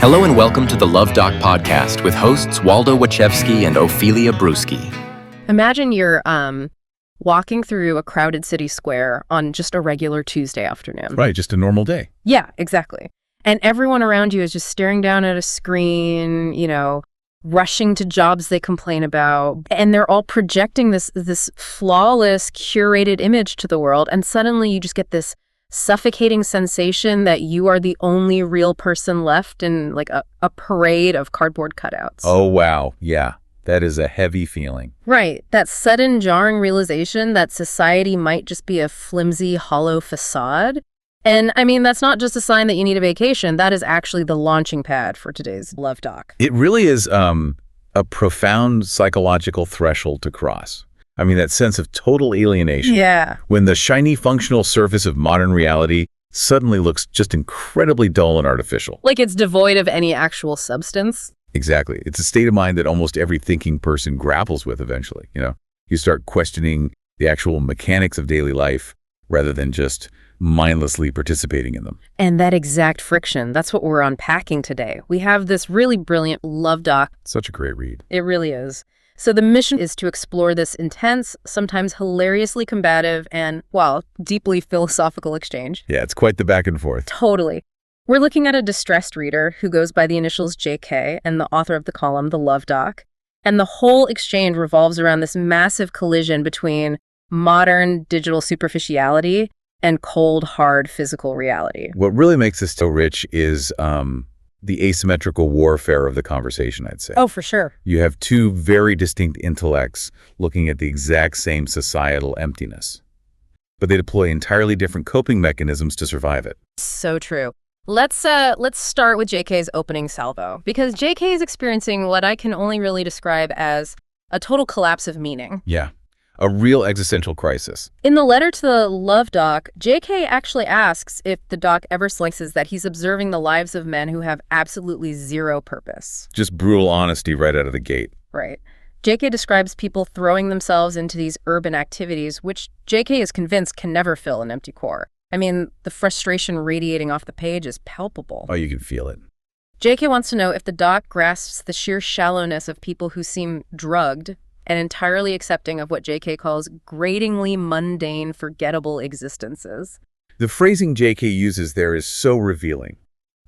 Hello and welcome to the Luv Doc podcast with hosts Waldo Wachewski and Ophelia Brewski. Imagine you're walking through a crowded city square on just a regular Tuesday afternoon. Right, just a normal day. Yeah, exactly. And everyone around you is just staring down at a screen, rushing to jobs they complain about. And they're all projecting this flawless, curated image to the world. And suddenly you just get this suffocating sensation that you are the only real person left in like a parade of cardboard cutouts. Oh, wow. Yeah, that is a heavy feeling. Right. That sudden jarring realization that society might just be a flimsy, hollow facade. And I mean, that's not just a sign that you need a vacation. That is actually the launching pad for today's Luv Doc. It really is a profound psychological threshold to cross. I mean, that sense of total alienation. Yeah. When the shiny functional surface of modern reality suddenly looks just incredibly dull and artificial. Like it's devoid of any actual substance. Exactly. It's a state of mind that almost every thinking person grapples with eventually. You start questioning the actual mechanics of daily life rather than just mindlessly participating in them. And that exact friction, that's what we're unpacking today. We have this really brilliant Luv Doc. Such a great read. It really is. So the mission is to explore this intense, sometimes hilariously combative, and, well, deeply philosophical exchange. Yeah, it's quite the back and forth. Totally. We're looking at a distressed reader who goes by the initials JK and the author of the column, The Luv Doc. And the whole exchange revolves around this massive collision between modern digital superficiality and cold, hard physical reality. What really makes this so rich is the asymmetrical warfare of the conversation, I'd say. Oh, for sure. You have two very distinct intellects looking at the exact same societal emptiness, but they deploy entirely different coping mechanisms to survive it. So true. Let's start with JK's opening salvo, because JK is experiencing what I can only really describe as a total collapse of meaning. Yeah, a real existential crisis. In the letter to the Luv Doc, JK actually asks if the doc ever slices that he's observing the lives of men who have absolutely zero purpose. Just brutal honesty right out of the gate. Right. JK describes people throwing themselves into these urban activities, which JK is convinced can never fill an empty core. I mean, the frustration radiating off the page is palpable. Oh, you can feel it. JK wants to know if the doc grasps the sheer shallowness of people who seem drugged and entirely accepting of what JK calls gratingly mundane, forgettable existences. The phrasing JK uses there is so revealing.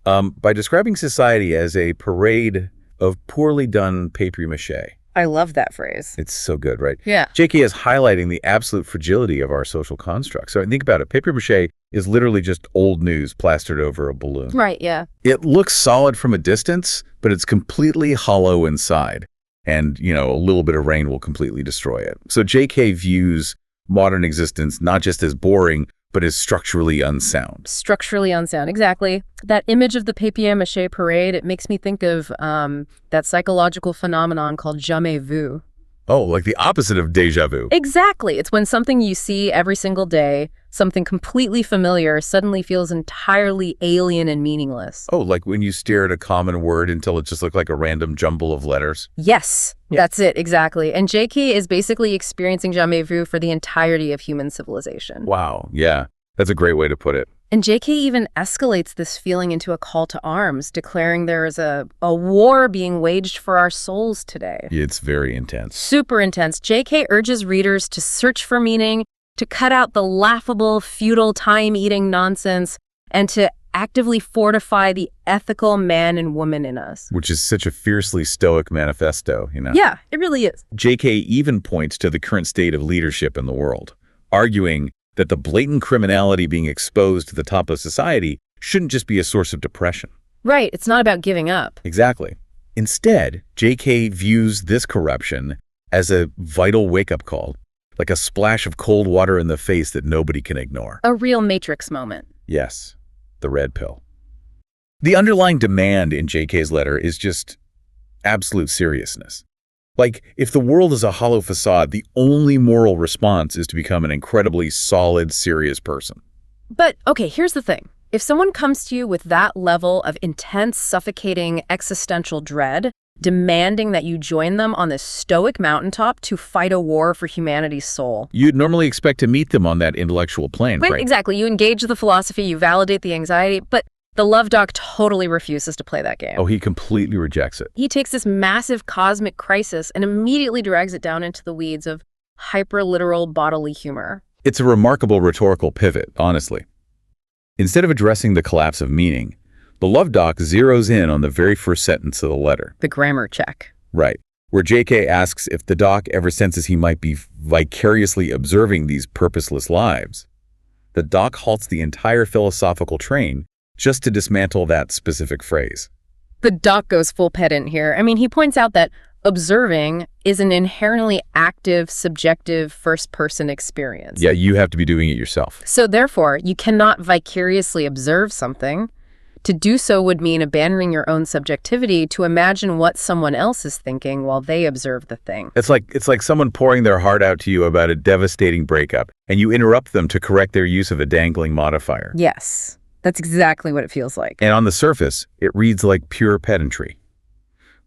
By describing society as a parade of poorly done papier-mâché. I love that phrase. It's so good, right? Yeah. JK is highlighting the absolute fragility of our social construct. So think about it. Papier-mâché is literally just old news plastered over a balloon. Right, yeah. It looks solid from a distance, but it's completely hollow inside. And, a little bit of rain will completely destroy it. So JK views modern existence not just as boring, but as structurally unsound. Structurally unsound, exactly. That image of the papier-mâché parade, it makes me think of that psychological phenomenon called jamais vu. Oh, like the opposite of déjà vu. Exactly. It's when something you see every single day, something completely familiar, suddenly feels entirely alien and meaningless. Oh, like when you stare at a common word until it just looked like a random jumble of letters? Yes, that's it, exactly. And JK is basically experiencing jamais vu for the entirety of human civilization. Wow, yeah. That's a great way to put it. And JK even escalates this feeling into a call to arms, declaring there is a war being waged for our souls today. It's very intense. Super intense. JK urges readers to search for meaning, to cut out the laughable, futile, time-eating nonsense, and to actively fortify the ethical man and woman in us. Which is such a fiercely stoic manifesto, Yeah, it really is. JK even points to the current state of leadership in the world, arguing that the blatant criminality being exposed to the top of society shouldn't just be a source of depression. Right, it's not about giving up. Exactly. Instead, JK views this corruption as a vital wake-up call, like a splash of cold water in the face that nobody can ignore. A real Matrix moment. Yes, the red pill. The underlying demand in JK's letter is just absolute seriousness. Like, if the world is a hollow facade, the only moral response is to become an incredibly solid, serious person. But, okay, here's the thing. If someone comes to you with that level of intense, suffocating, existential dread, demanding that you join them on this stoic mountaintop to fight a war for humanity's soul. You'd normally expect to meet them on that intellectual plane, right? Exactly. You engage the philosophy, you validate the anxiety, but The Luv Doc totally refuses to play that game. Oh, he completely rejects it. He takes this massive cosmic crisis and immediately drags it down into the weeds of hyperliteral bodily humor. It's a remarkable rhetorical pivot, honestly. Instead of addressing the collapse of meaning, the Luv Doc zeroes in on the very first sentence of the letter. The grammar check. Right, where JK asks if the Doc ever senses he might be vicariously observing these purposeless lives. The Doc halts the entire philosophical train just to dismantle that specific phrase. The Doc goes full pedant here. I mean, he points out that observing is an inherently active, subjective, first-person experience. Yeah, you have to be doing it yourself. So therefore, you cannot vicariously observe something. To do so would mean abandoning your own subjectivity to imagine what someone else is thinking while they observe the thing. It's like someone pouring their heart out to you about a devastating breakup, and you interrupt them to correct their use of a dangling modifier. Yes, that's exactly what it feels like. And on the surface, it reads like pure pedantry.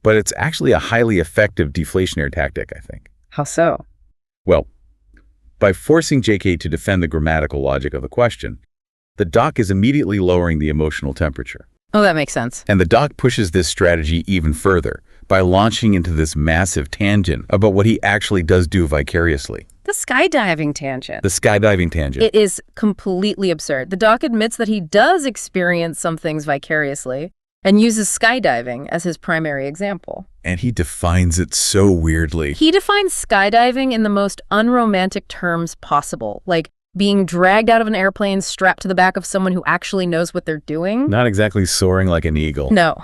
But it's actually a highly effective deflationary tactic, I think. How so? Well, by forcing JK to defend the grammatical logic of the question, the Doc is immediately lowering the emotional temperature. Oh, that makes sense. And the Doc pushes this strategy even further by launching into this massive tangent about what he actually does do vicariously. The skydiving tangent. The skydiving tangent. It is completely absurd. The Doc admits that he does experience some things vicariously and uses skydiving as his primary example. And he defines it so weirdly. He defines skydiving in the most unromantic terms possible, like being dragged out of an airplane strapped to the back of someone who actually knows what they're doing. Not exactly soaring like an eagle. No.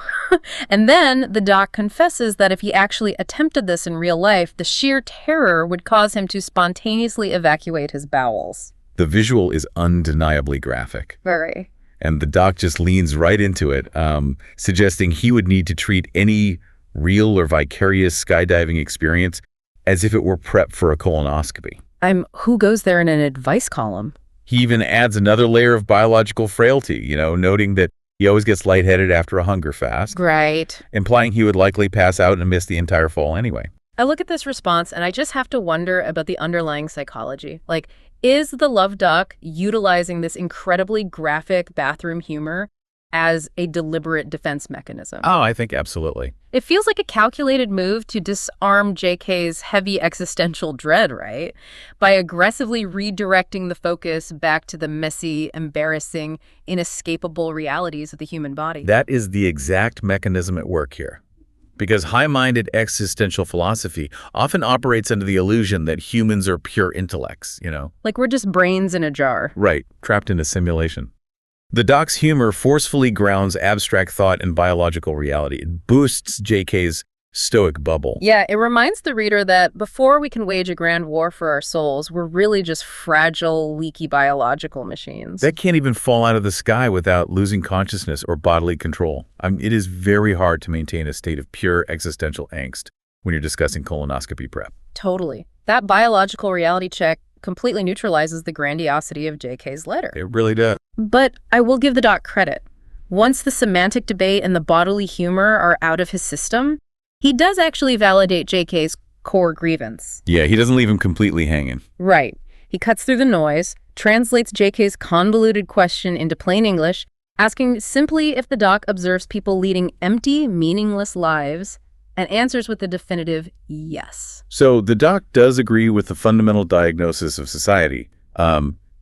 And then the Doc confesses that if he actually attempted this in real life, the sheer terror would cause him to spontaneously evacuate his bowels. The visual is undeniably graphic. Very. And the Doc just leans right into it, suggesting he would need to treat any real or vicarious skydiving experience as if it were prep for a colonoscopy. Who goes there in an advice column? He even adds another layer of biological frailty, noting that he always gets lightheaded after a hunger fast. Right. Implying he would likely pass out and miss the entire fall anyway. I look at this response and I just have to wonder about the underlying psychology. Like, is the Luv Doc utilizing this incredibly graphic bathroom humor as a deliberate defense mechanism? Oh, I think absolutely. It feels like a calculated move to disarm JK's heavy existential dread, right? By aggressively redirecting the focus back to the messy, embarrassing, inescapable realities of the human body. That is the exact mechanism at work here. Because high-minded existential philosophy often operates under the illusion that humans are pure intellects, Like we're just brains in a jar. Right, trapped in a simulation. The Doc's humor forcefully grounds abstract thought in biological reality. It boosts JK's stoic bubble. Yeah, it reminds the reader that before we can wage a grand war for our souls, we're really just fragile, leaky biological machines. That can't even fall out of the sky without losing consciousness or bodily control. It is very hard to maintain a state of pure existential angst when you're discussing colonoscopy prep. Totally. That biological reality check completely neutralizes the grandiosity of JK's letter. It really does. But I will give the Doc credit. Once the semantic debate and the bodily humor are out of his system, he does actually validate JK's core grievance. Yeah, he doesn't leave him completely hanging. Right. He cuts through the noise, translates JK's convoluted question into plain English, asking simply if the Doc observes people leading empty, meaningless lives, and answers with a definitive yes. So the Doc does agree with the fundamental diagnosis of society,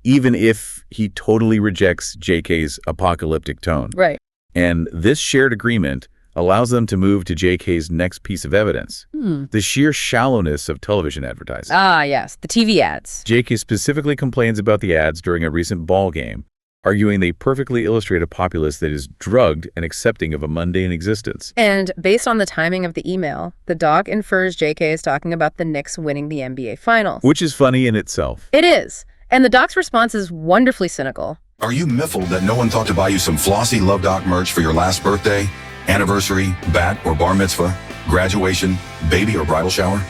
even if he totally rejects JK's apocalyptic tone. Right. And this shared agreement allows them to move to JK's next piece of evidence, the sheer shallowness of television advertising. Ah, yes, the TV ads. JK specifically complains about the ads during a recent ball game, arguing they perfectly illustrate a populace that is drugged and accepting of a mundane existence. And based on the timing of the email, the Doc infers JK is talking about the Knicks winning the NBA Finals. Which is funny in itself. It is. And the Doc's response is wonderfully cynical. Are you miffled that no one thought to buy you some flossy Luv Doc merch for your last birthday, anniversary, bat or bar mitzvah, graduation, baby or bridal shower?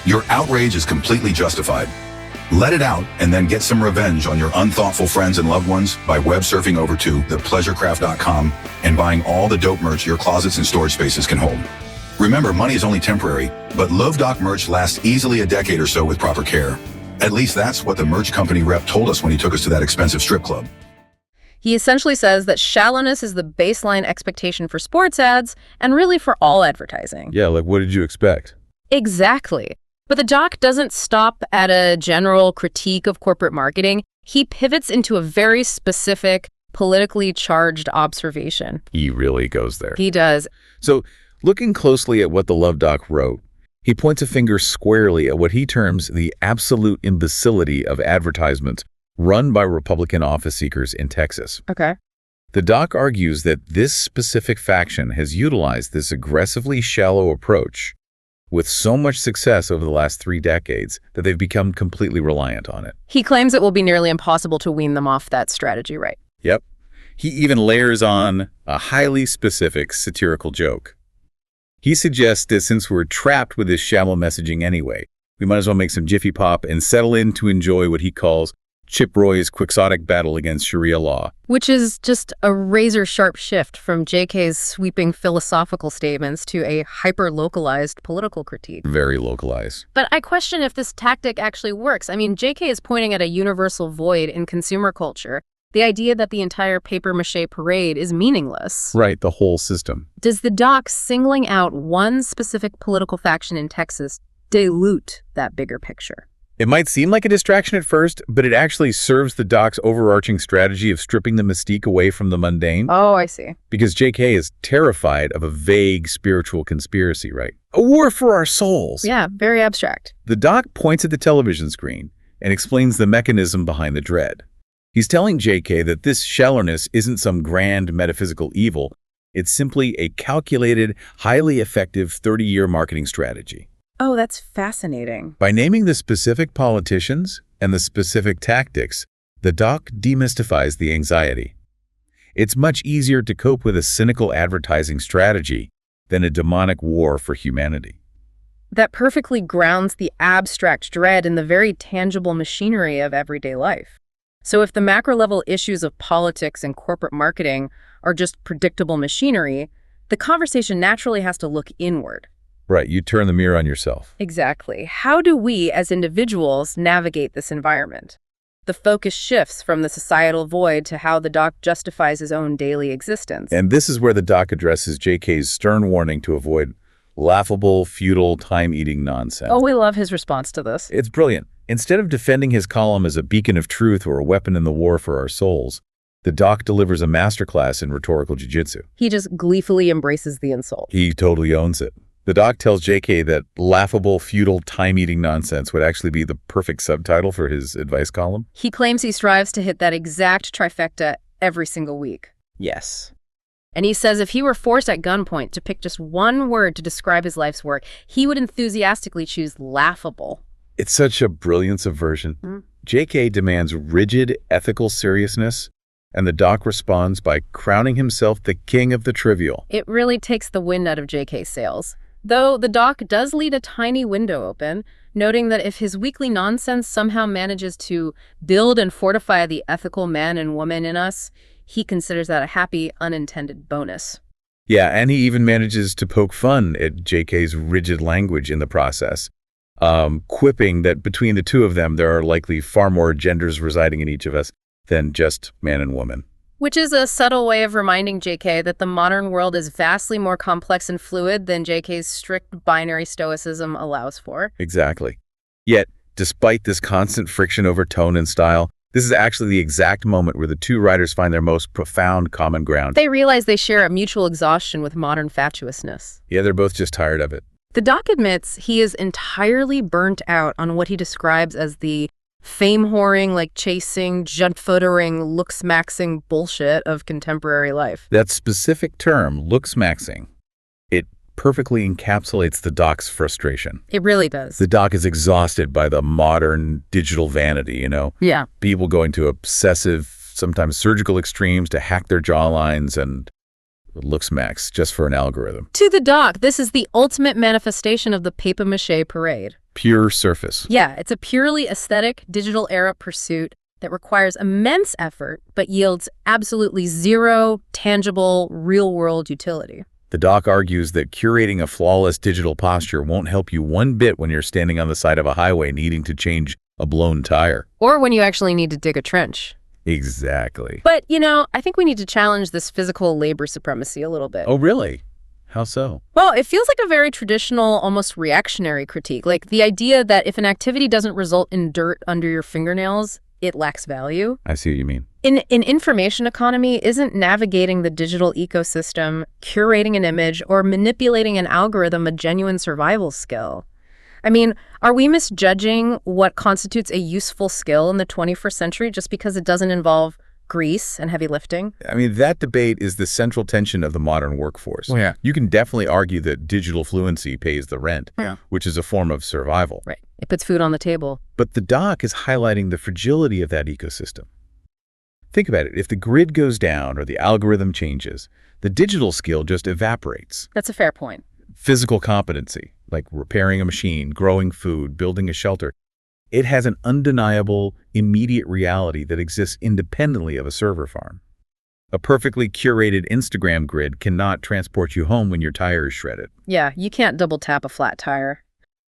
Your outrage is completely justified. Let it out and then get some revenge on your unthoughtful friends and loved ones by web surfing over to thepleasurecraft.com and buying all the dope merch your closets and storage spaces can hold. Remember, money is only temporary, but Luv Doc merch lasts easily a decade or so with proper care. At least that's what the merch company rep told us when he took us to that expensive strip club. He essentially says that shallowness is the baseline expectation for sports ads and really for all advertising. Yeah, like what did you expect? Exactly. But the doc doesn't stop at a general critique of corporate marketing. He pivots into a very specific, politically charged observation. He really goes there. He does. So, looking closely at what the Luv Doc wrote, he points a finger squarely at what he terms the absolute imbecility of advertisements run by Republican office seekers in Texas. Okay. The doc argues that this specific faction has utilized this aggressively shallow approach with so much success over the last 3 decades that they've become completely reliant on it. He claims it will be nearly impossible to wean them off that strategy, right? Yep. He even layers on a highly specific satirical joke. He suggests that since we're trapped with this shallow messaging anyway, we might as well make some jiffy pop and settle in to enjoy what he calls Chip Roy's quixotic battle against Sharia law. Which is just a razor-sharp shift from JK's sweeping philosophical statements to a hyper-localized political critique. Very localized. But I question if this tactic actually works. I mean, JK is pointing at a universal void in consumer culture, the idea that the entire papier-mâché parade is meaningless. Right, the whole system. Does the doc singling out one specific political faction in Texas dilute that bigger picture? It might seem like a distraction at first, but it actually serves the doc's overarching strategy of stripping the mystique away from the mundane. Oh, I see. Because JK is terrified of a vague spiritual conspiracy, right? A war for our souls. Yeah, very abstract. The doc points at the television screen and explains the mechanism behind the dread. He's telling JK that this shallowness isn't some grand metaphysical evil. It's simply a calculated, highly effective 30-year marketing strategy. Oh, that's fascinating. By naming the specific politicians and the specific tactics, the doc demystifies the anxiety. It's much easier to cope with a cynical advertising strategy than a demonic war for humanity. That perfectly grounds the abstract dread in the very tangible machinery of everyday life. So if the macro-level issues of politics and corporate marketing are just predictable machinery, the conversation naturally has to look inward. Right, you turn the mirror on yourself. Exactly. How do we, as individuals, navigate this environment? The focus shifts from the societal void to how the doc justifies his own daily existence. And this is where the doc addresses JK's stern warning to avoid laughable, futile, time-eating nonsense. Oh, we love his response to this. It's brilliant. Instead of defending his column as a beacon of truth or a weapon in the war for our souls, the doc delivers a masterclass in rhetorical jiu-jitsu. He just gleefully embraces the insult. He totally owns it. The doc tells JK that laughable, futile, time-eating nonsense would actually be the perfect subtitle for his advice column. He claims he strives to hit that exact trifecta every single week. Yes. And he says if he were forced at gunpoint to pick just one word to describe his life's work, he would enthusiastically choose laughable. It's such a brilliant subversion. JK demands rigid, ethical seriousness, and the doc responds by crowning himself the king of the trivial. It really takes the wind out of JK's sails. Though the doc does leave a tiny window open, noting that if his weekly nonsense somehow manages to build and fortify the ethical man and woman in us, he considers that a happy, unintended bonus. Yeah, and he even manages to poke fun at JK's rigid language in the process, quipping that between the two of them, there are likely far more genders residing in each of us than just man and woman. Which is a subtle way of reminding JK that the modern world is vastly more complex and fluid than JK's strict binary stoicism allows for. Exactly. Yet, despite this constant friction over tone and style, this is actually the exact moment where the two writers find their most profound common ground. They realize they share a mutual exhaustion with modern fatuousness. Yeah, they're both just tired of it. The doc admits he is entirely burnt out on what he describes as the fame-whoring, like chasing, junt-footering, looks-maxing bullshit of contemporary life. That specific term, looks-maxing, it perfectly encapsulates the doc's frustration. It really does. The doc is exhausted by the modern digital vanity, you know? Yeah. People going to obsessive, sometimes surgical extremes to hack their jawlines and looks-max just for an algorithm. To the doc, this is the ultimate manifestation of the papier-mâché parade. Pure surface. Yeah, it's a purely aesthetic, digital-era pursuit that requires immense effort but yields absolutely zero tangible, real-world utility. The doc argues that curating a flawless digital posture won't help you one bit when you're standing on the side of a highway needing to change a blown tire. Or when you actually need to dig a trench. Exactly. But, I think we need to challenge this physical labor supremacy a little bit. Oh, really? How so? Well, it feels like a very traditional, almost reactionary critique. Like the idea that if an activity doesn't result in dirt under your fingernails, it lacks value. I see what you mean. In an information economy, isn't navigating the digital ecosystem, curating an image, or manipulating an algorithm a genuine survival skill? I mean, are we misjudging what constitutes a useful skill in the 21st century just because it doesn't involve grease and heavy lifting? I mean, that debate is the central tension of the modern workforce. Oh, yeah. You can definitely argue that digital fluency pays the rent, which is a form of survival. Right. It puts food on the table. But the doc is highlighting the fragility of that ecosystem. Think about it. If the grid goes down or the algorithm changes, the digital skill just evaporates. That's a fair point. Physical competency, like repairing a machine, growing food, building a shelter, it has an undeniable, immediate reality that exists independently of a server farm. A perfectly curated Instagram grid cannot transport you home when your tire is shredded. Yeah, you can't double tap a flat tire.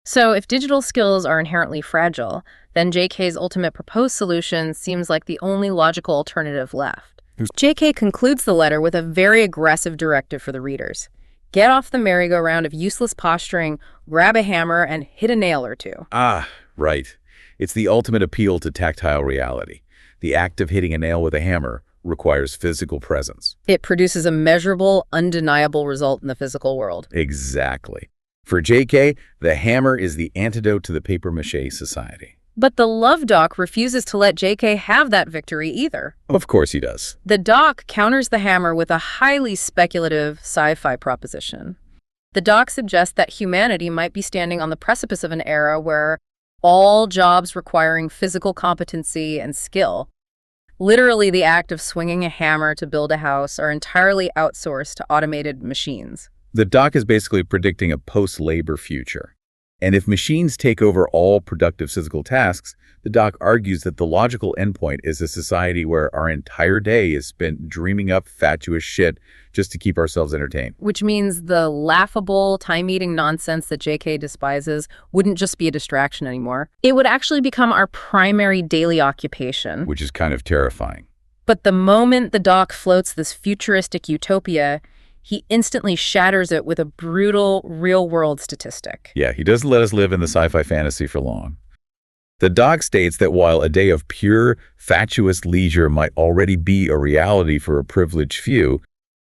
So if digital skills are inherently fragile, then JK's ultimate proposed solution seems like the only logical alternative left. JK concludes the letter with a very aggressive directive for the readers. Get off the merry-go-round of useless posturing, grab a hammer, and hit a nail or two. Ah, right. It's the ultimate appeal to tactile reality. The act of hitting a nail with a hammer requires physical presence. It produces a measurable, undeniable result in the physical world. Exactly. For JK, the hammer is the antidote to the papier-mâché society. But the Luv Doc refuses to let JK have that victory either. Of course he does. The doc counters the hammer with a highly speculative sci-fi proposition. The doc suggests that humanity might be standing on the precipice of an era where all jobs requiring physical competency and skill, literally the act of swinging a hammer to build a house, are entirely outsourced to automated machines. The doc is basically predicting a post-labor future. And if machines take over all productive physical tasks, the doc argues that the logical endpoint is a society where our entire day is spent dreaming up fatuous shit just to keep ourselves entertained. Which means the laughable, time-eating nonsense that JK despises wouldn't just be a distraction anymore. It would actually become our primary daily occupation. Which is kind of terrifying. But the moment the doc floats this futuristic utopia, he instantly shatters it with a brutal, real-world statistic. Yeah, he doesn't let us live in the sci-fi fantasy for long. The doc states that while a day of pure, fatuous leisure might already be a reality for a privileged few,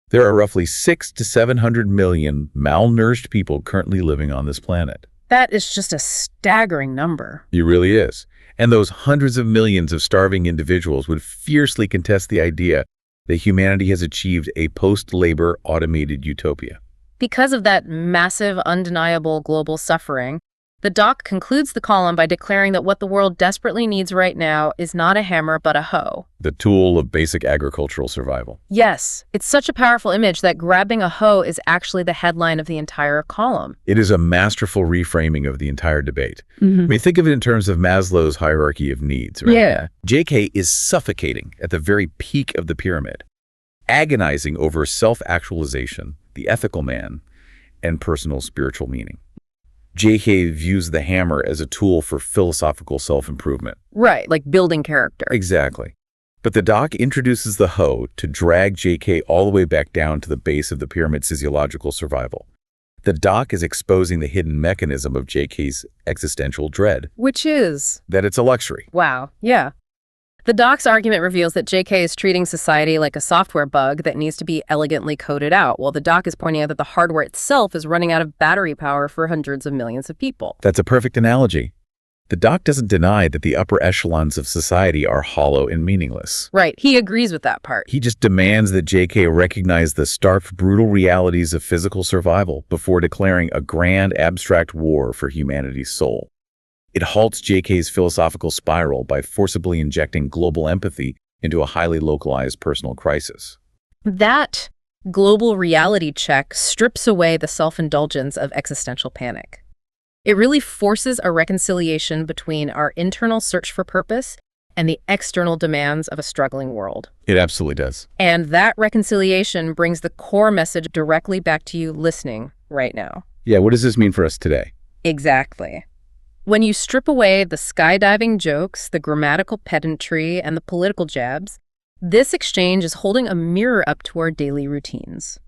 there are roughly 600 to 700 million malnourished people currently living on this planet. That is just a staggering number. It really is. And those hundreds of millions of starving individuals would fiercely contest the idea that humanity has achieved a post-labor automated utopia. Because of that massive, undeniable global suffering, the doc concludes the column by declaring that what the world desperately needs right now is not a hammer but a hoe. The tool of basic agricultural survival. Yes, it's such a powerful image that grabbing a hoe is actually the headline of the entire column. It is a masterful reframing of the entire debate. I mean, think of it in terms of Maslow's hierarchy of needs, right? Yeah. JK is suffocating at the very peak of the pyramid, agonizing over self-actualization, the ethical man, and personal spiritual meaning. JK views the hammer as a tool for philosophical self-improvement. Right, like building character. Exactly. But the doc introduces the hoe to drag JK all the way back down to the base of the pyramid's physiological survival. The doc is exposing the hidden mechanism of JK's existential dread. Which is? That it's a luxury. Wow, yeah. The doc's argument reveals that JK is treating society like a software bug that needs to be elegantly coded out, while the doc is pointing out that the hardware itself is running out of battery power for hundreds of millions of people. That's a perfect analogy. The doc doesn't deny that the upper echelons of society are hollow and meaningless. Right, he agrees with that part. He just demands that JK recognize the stark, brutal realities of physical survival before declaring a grand, abstract war for humanity's soul. It halts JK's philosophical spiral by forcibly injecting global empathy into a highly localized personal crisis. That global reality check strips away the self-indulgence of existential panic. It really forces a reconciliation between our internal search for purpose and the external demands of a struggling world. It absolutely does. And that reconciliation brings the core message directly back to you listening right now. Yeah, what does this mean for us today? Exactly. When you strip away the skydiving jokes, the grammatical pedantry, and the political jabs, This exchange is holding a mirror up to our daily routines.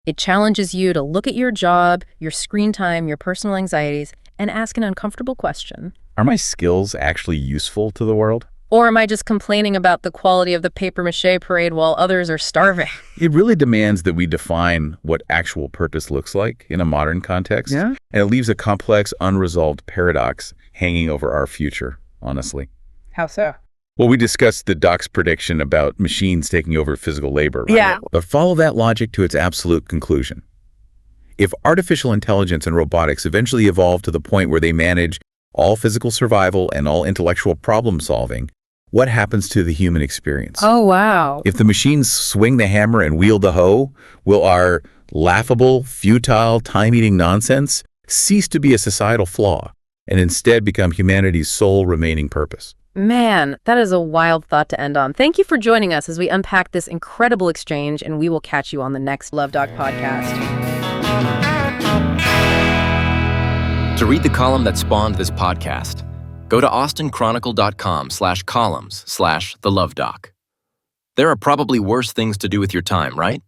It challenges you to look at your job, your screen time, your personal anxieties, and ask an uncomfortable question. Are my skills actually useful to the world? Or am I just complaining about the quality of the papier-mâché parade while others are starving? It really demands that we define what actual purpose looks like in a modern context. Yeah. And it leaves a complex, unresolved paradox hanging over our future, honestly. How so? Well, we discussed the doc's prediction about machines taking over physical labor, right? Yeah. But follow that logic to its absolute conclusion. If artificial intelligence and robotics eventually evolve to the point where they manage all physical survival and all intellectual problem solving, what happens to the human experience? Oh, wow. If the machines swing the hammer and wield the hoe, will our laughable, futile, time-eating nonsense cease to be a societal flaw and instead become humanity's sole remaining purpose? Man, that is a wild thought to end on. Thank you for joining us as we unpack this incredible exchange, and we will catch you on the next Luv Doc podcast. To read the column that spawned this podcast, go to austinchronicle.com/columns/the Luv Doc. There are probably worse things to do with your time, right?